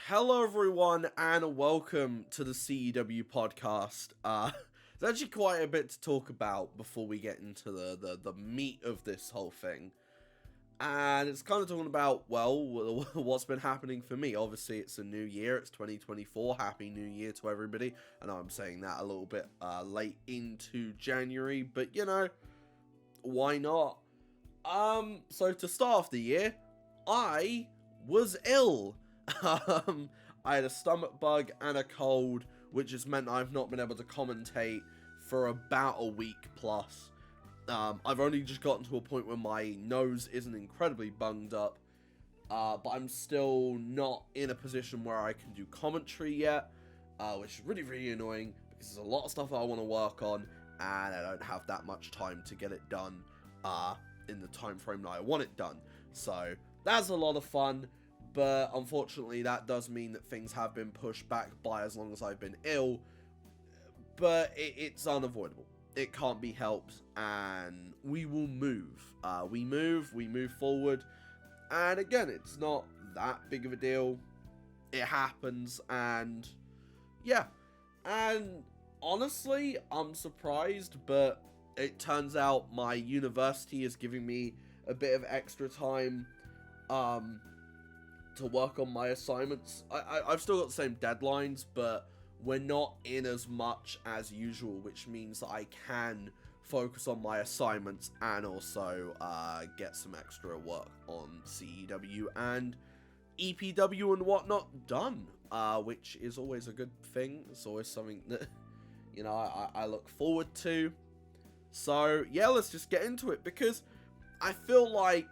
Hello everyone and welcome to the CEW Podcast. There's actually quite a bit to talk about before we get into the meat of this whole thing. And it's kind of talking about, well, what's been happening for me. Obviously, it's a new year, it's 2024, Happy New Year to everybody. I know I'm saying that a little bit late into January, but you know, why not? So to start off the year, I was ill. I had a stomach bug and a cold, which has meant I've not been able to commentate for about a week plus. I've only just gotten to a point where my nose isn't incredibly bunged up, but I'm still not in a position where I can do commentary yet, which is really annoying because there's a lot of stuff that I want to work on and I don't have that much time to get it done in the time frame that I want it done. So that's a lot of fun. But unfortunately, that does mean that things have been pushed back by as long as I've been ill. But it's unavoidable. It can't be helped. And we will move. We move forward. And again, it's not that big of a deal. It happens. And yeah. And honestly, I'm surprised. But it turns out my university is giving me a bit of extra time. To work on my assignments. I've still got the same deadlines, but we're not in as much as usual, which means that I can focus on my assignments and also get some extra work on CEW and EPW and whatnot done, which is always a good thing. It's always something that, you know, I look forward to. So yeah, let's just get into it, because I feel like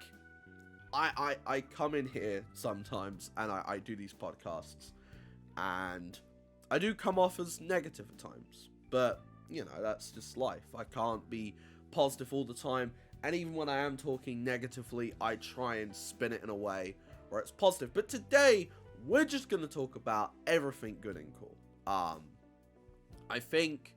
I come in here sometimes and I do these podcasts and I do come off as negative at times, but you know, that's just life. I can't be positive all the time, and even when I am talking negatively, I try and spin it in a way where it's positive. But today we're just going to talk about everything good and cool. I think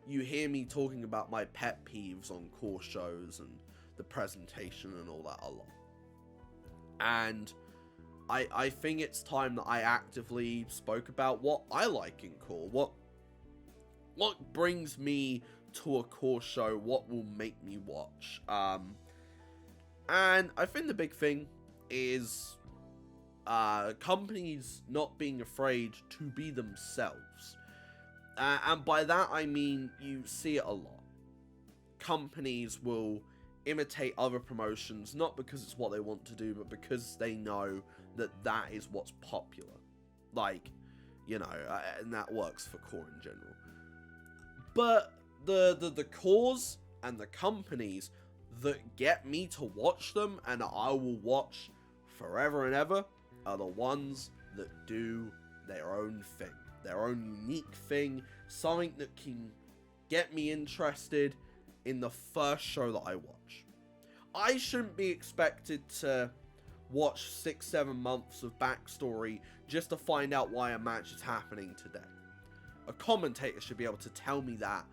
you hear me talking about my pet peeves on core shows and the presentation and all that a lot. And I think it's time that I actively spoke about what I like in core. What brings me to a core show, what will make me watch. And I think the big thing is companies not being afraid to be themselves. And by that I mean you see it a lot. Companies will imitate other promotions, not because it's what they want to do, but because they know that that is what's popular. Like, you know, and that works for core in general. But the cores and the companies that get me to watch them and I will watch forever and ever are the ones that do their own thing, their own unique thing, something that can get me interested in the first show that I watch. I shouldn't be expected to watch 6-7 months of backstory just to find out why a match is happening today. A commentator should be able to tell me that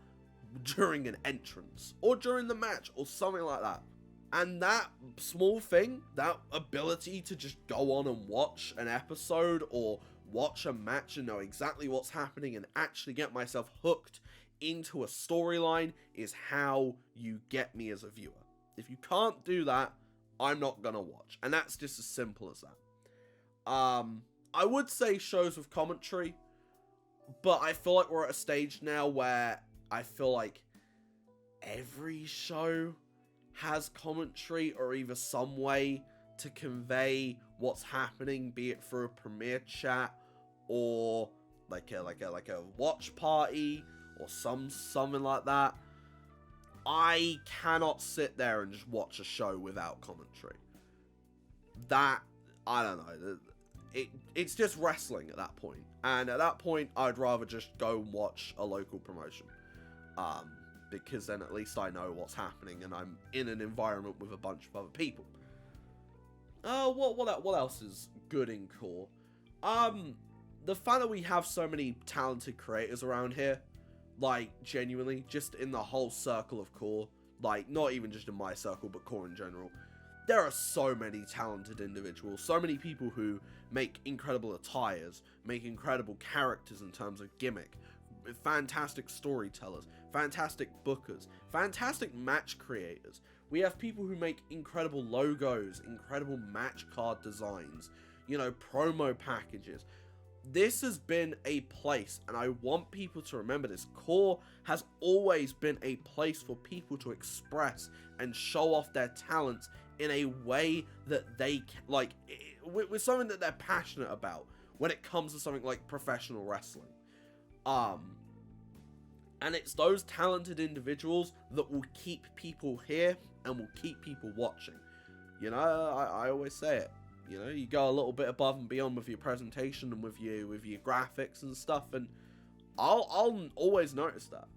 during an entrance, or during the match, or something like that. And that small thing, that ability to just go on and watch an episode, or watch a match and know exactly what's happening and actually get myself hooked into a storyline, is how you get me as a viewer. If you can't do that, I'm not gonna watch. And that's just as simple as that. I would say shows with commentary, but I feel like we're at a stage now where I feel like every show has commentary or either some way to convey what's happening, be it through a premiere chat or like a watch party or something like that. I cannot sit there and just watch a show without commentary. That, I don't know, it's just wrestling at that point. And at that point, I'd rather just go and watch a local promotion. Because then at least I know what's happening and I'm in an environment with a bunch of other people. What else is good in core? The fact that we have so many talented creators around here, like, genuinely, just in the whole circle of core, like, not even just in my circle, but core in general, there are so many talented individuals, so many people who make incredible attires, make incredible characters in terms of gimmick, fantastic storytellers, fantastic bookers, fantastic match creators. We have people who make incredible logos, incredible match card designs, you know, promo packages. This has been a place, and I want people to remember this. CAW has always been a place for people to express and show off their talents in a way that they can, like, with something that they're passionate about when it comes to something like professional wrestling. And it's those talented individuals that will keep people here and will keep people watching. You know, I always say it. You know, you go a little bit above and beyond with your presentation and with your graphics and stuff, and I'll always notice that.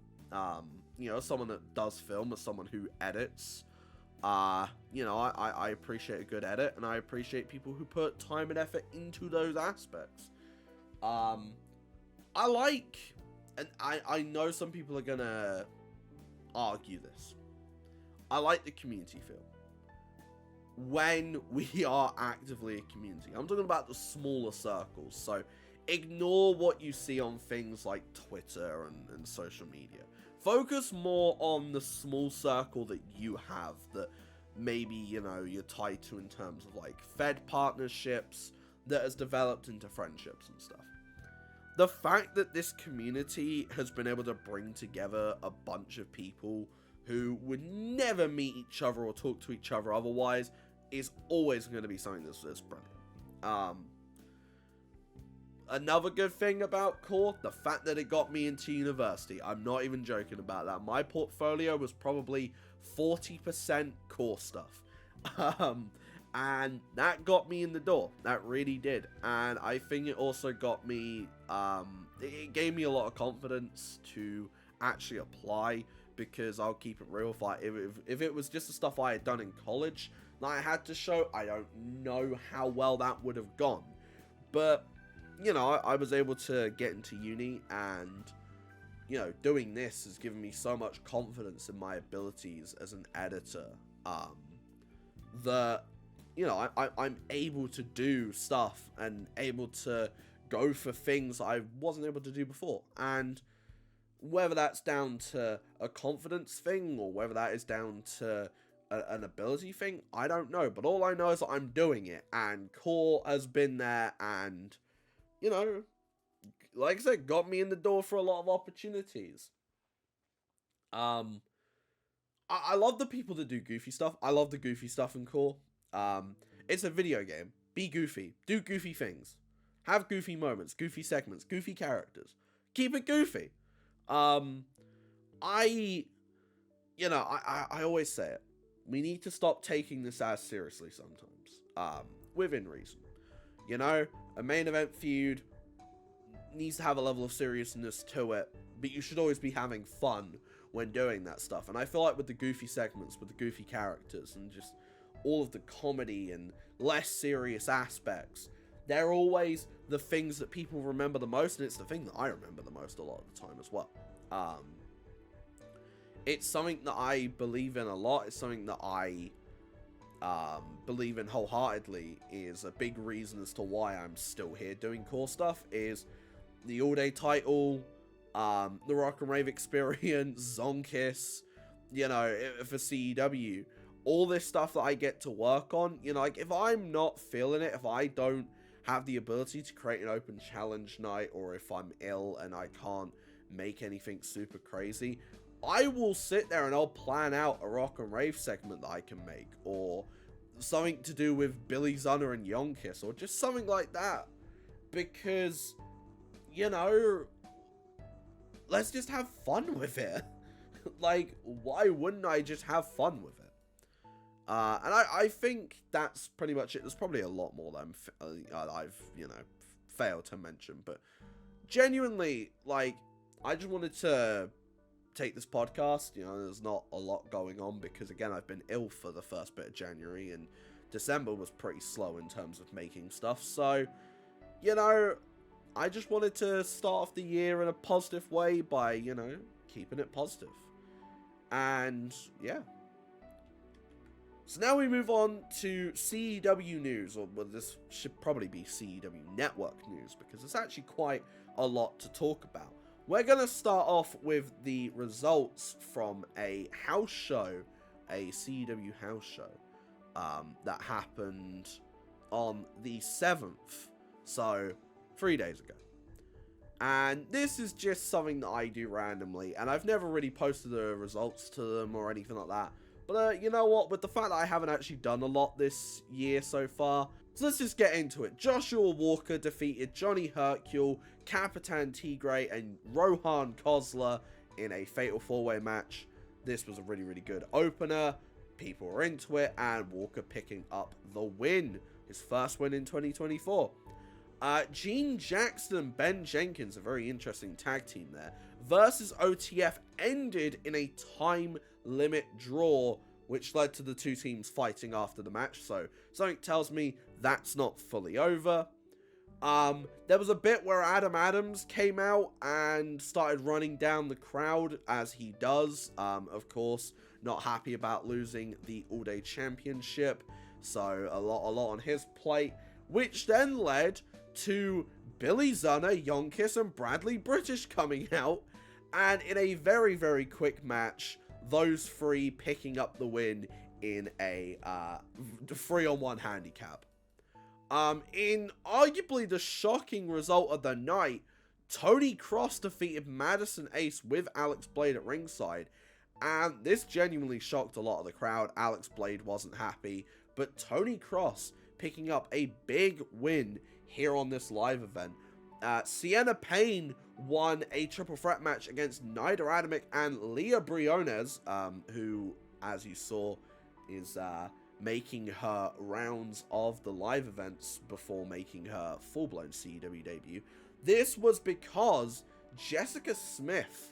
You know, as someone that does film, as someone who edits, you know, I appreciate a good edit, and I appreciate people who put time and effort into those aspects. I like, and I know some people are gonna argue this, I like the community feel. When we are actively a community, I'm talking about the smaller circles, so ignore what you see on things like Twitter and social media. Focus more on the small circle that you have, that maybe, you know, you're tied to in terms of like Fed partnerships that has developed into friendships and stuff. The fact that this community has been able to bring together a bunch of people who would never meet each other or talk to each other otherwise is always going to be something that's brilliant. Another good thing about CAW, the fact that it got me into university. I'm not even joking about that. My portfolio was probably 40% CAW stuff. And that got me in the door. That really did. And I think it also got me, it gave me a lot of confidence to actually apply, because I'll keep it real, if it was just the stuff I had done in college that I had to show, I don't know how well that would have gone. But, you know, I was able to get into uni, and, you know, doing this has given me so much confidence in my abilities as an editor, that, you know, I'm able to do stuff and able to go for things I wasn't able to do before. And whether that's down to a confidence thing or whether that is down to an ability thing, I don't know. But all I know is that I'm doing it, and CAW has been there, and, you know, like I said, got me in the door for a lot of opportunities. I love the people that do goofy stuff. I love the goofy stuff in CAW. It's a video game. Be goofy. Do goofy things. Have goofy moments, goofy segments, goofy characters. Keep it goofy. I always say it. We need to stop taking this as seriously sometimes. Within reason. You know, a main event feud needs to have a level of seriousness to it, but you should always be having fun when doing that stuff. And I feel like with the goofy segments, with the goofy characters, and just all of the comedy and less serious aspects, they're always the things that people remember the most, and it's the thing that I remember the most a lot of the time as well. It's something that I believe in a lot. It's something that I believe in wholeheartedly. Is a big reason as to why I'm still here doing CAW stuff, is the all-day title, the Rock and Rave experience, Zonkiss, you know, for CEW. All this stuff that I get to work on, you know, like, if I'm not feeling it, if I don't have the ability to create an open challenge night, or if I'm ill and I can't make anything super crazy, I will sit there and I'll plan out a Rock and Rave segment that I can make, or something to do with Billy Zunner and Yonkiss, or just something like that, because, you know, let's just have fun with it. Like, why wouldn't I just have fun with it? And I think that's pretty much it. There's probably a lot more that I've, you know, failed to mention, but genuinely, like, I just wanted to take this podcast. You know, there's not a lot going on because, again, I've been ill for the first bit of January, and December was pretty slow in terms of making stuff. So, you know, I just wanted to start off the year in a positive way by, you know, keeping it positive. And, yeah. So now we move on to CEW news, or well, this should probably be CEW Network news, because it's actually quite a lot to talk about. We're going to start off with the results from a house show, a CEW house show, that happened on the 7th, so 3 days ago. And this is just something that I do randomly, and I've never really posted the results to them or anything like that. But you know what, with the fact that I haven't actually done a lot this year so far, so let's just get into it. Joshua Walker defeated Johnny Hercule, Capitan Tigre, and Rohan Kozler in a fatal 4-way match. This was a really, really good opener. People were into it, and Walker picking up the win. His first win in 2024. Gene Jackson and Ben Jenkins, a very interesting tag team there, versus OTF ended in a time limit draw, which led to the two teams fighting after the match, so something tells me that's not fully over. There was a bit where Adam Adams came out and started running down the crowd, as he does, of course, not happy about losing the All-Day Championship, so a lot on his plate, which then led to Billy Zunner, Yonkis, and Bradley British coming out, and in a very, very quick match, those three picking up the win in a 3-on-1 handicap. In arguably the shocking result of the night, Tony Cross defeated Madison Ace with Alex Blade at ringside, and this genuinely shocked a lot of the crowd. Alex Blade wasn't happy, but Tony Cross picking up a big win here on this live event. Sienna Payne won a triple threat match against Nida Adamic and Leah Briones, who, as you saw, is making her rounds of the live events before making her full-blown CEW debut. This was because Jessica Smith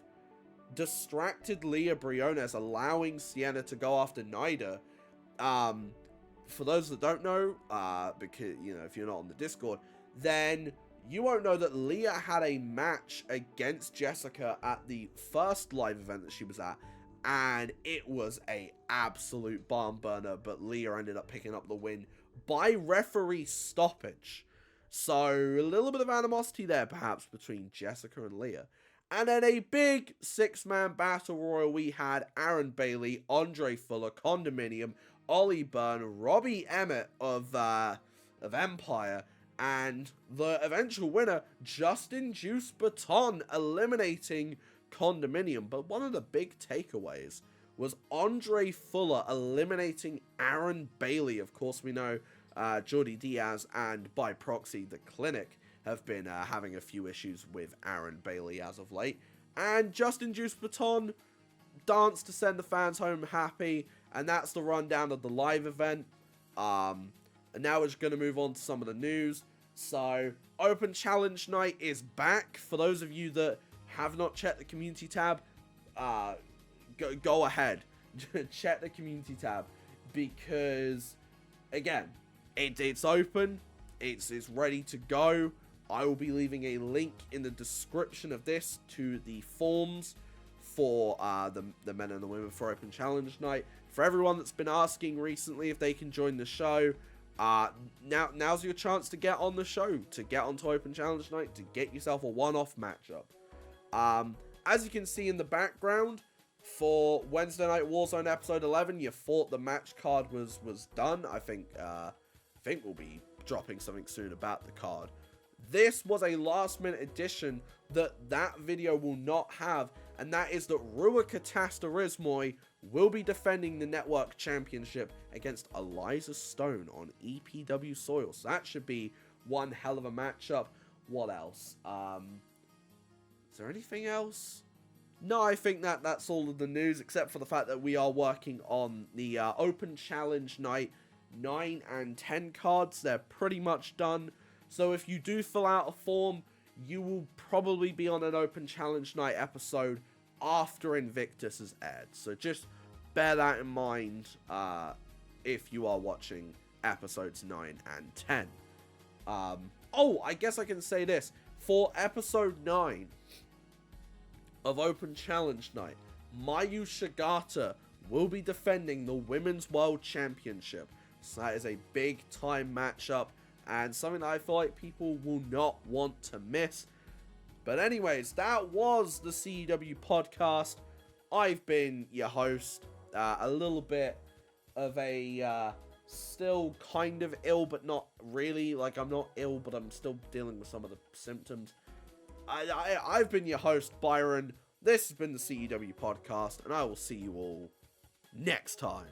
distracted Leah Briones, allowing Sienna to go after Nida. For those that don't know, because, you know, if you're not on the Discord, then you won't know that Leah had a match against Jessica at the first live event that she was at, and it was a absolute barn burner, but Leah ended up picking up the win by referee stoppage. So a little bit of animosity there, perhaps, between Jessica and Leah. And then a big 6-man battle royal. We had Aaron Bailey, Andre Fuller, Condominium, Ollie Byrne, Robbie Emmett of Empire, and the eventual winner, Justin Juice Baton, eliminating Condominium. But one of the big takeaways was Andre Fuller eliminating Aaron Bailey. Of course, we know Jordy Diaz and, by proxy, the Clinic have been having a few issues with Aaron Bailey as of late. And Justin Juice Baton danced to send the fans home happy. And that's the rundown of the live event. And now we're just going to move on to some of the news. So, Open Challenge Night is back. For those of you that have not checked the community tab, go ahead. Check the community tab. Because, again, it's open. It's ready to go. I will be leaving a link in the description of this to the forms for the men and the women for Open Challenge Night. For everyone that's been asking recently if they can join the show, now's your chance to get on the show, to get onto Open Challenge Night, to get yourself a one-off matchup. As you can see in the background, for Wednesday Night Warzone episode 11, you thought the match card was done. I think we'll be dropping something soon about the card. This was a last-minute addition that video will not have, and that is that Rua Katastarismoi will be defending the Network Championship against Eliza Stone on EPW soil. So that should be one hell of a matchup. What else? Is there anything else? No, I think that's all of the news, except for the fact that we are working on the Open Challenge Night 9 and 10 cards. They're pretty much done. So if you do fill out a form, you will probably be on an Open Challenge Night episode after Invictus is aired. So just bear that in mind if you are watching episodes 9 and 10. Oh, I guess I can say this. For episode 9 of Open Challenge Night, Mayu Shigata will be defending the Women's World Championship. So that is a big time matchup, and something that I feel like people will not want to miss. But anyways, that was the CEW podcast. I've been your host, a little bit of a, still kind of ill, but not really. Like, I'm not ill, but I'm still dealing with some of the symptoms. I've been your host, Byron. This has been the CEW podcast, and I will see you all next time.